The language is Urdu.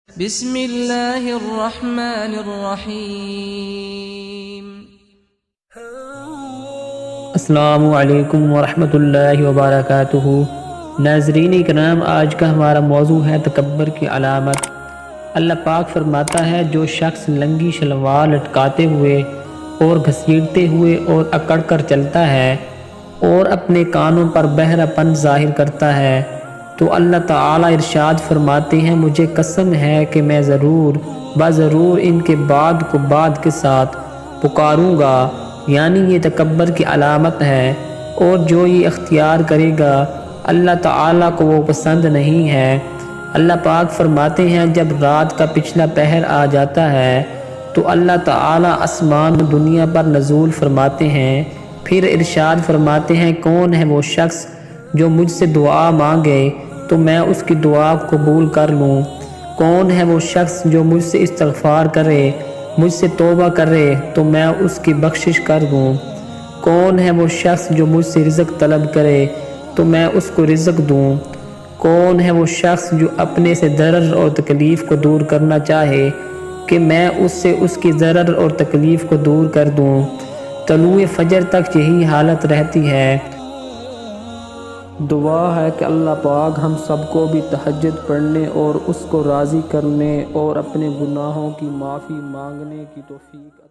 بسم اللہ الرحمن الرحیم۔ السلام علیکم ورحمۃ اللہ وبرکاتہ۔ ناظرین کرام، آج کا ہمارا موضوع ہے تکبر کی علامت۔ اللہ پاک فرماتا ہے، جو شخص ننگی شلوار لٹکاتے ہوئے اور گھسیٹتے ہوئے اور اکڑ کر چلتا ہے اور اپنے کانوں پر بہرا پن ظاہر کرتا ہے تو اللہ تعالیٰ ارشاد فرماتے ہیں، مجھے قسم ہے کہ میں ضرور ان کے بعد کو بعد کے ساتھ پکاروں گا۔ یعنی یہ تکبر کی علامت ہے، اور جو یہ اختیار کرے گا اللہ تعالیٰ کو وہ پسند نہیں ہے۔ اللہ پاک فرماتے ہیں، جب رات کا پچھلا پہر آ جاتا ہے تو اللہ تعالیٰ آسمان و دنیا پر نزول فرماتے ہیں، پھر ارشاد فرماتے ہیں، کون ہے وہ شخص جو مجھ سے دعا مانگے تو میں اس کی دعا قبول کر لوں؟ کون ہے وہ شخص جو مجھ سے استغفار کرے، مجھ سے توبہ کرے تو میں اس کی بخشش کر دوں؟ کون ہے وہ شخص جو مجھ سے رزق طلب کرے تو میں اس کو رزق دوں؟ کون ہے وہ شخص جو اپنے سے ضرر اور تکلیف کو دور کرنا چاہے کہ میں اس سے اس کی ضرر اور تکلیف کو دور کر دوں؟ طلوع فجر تک یہی حالت رہتی ہے۔ دعا ہے کہ اللہ پاک ہم سب کو بھی تہجد پڑھنے اور اس کو راضی کرنے اور اپنے گناہوں کی معافی مانگنے کی توفیق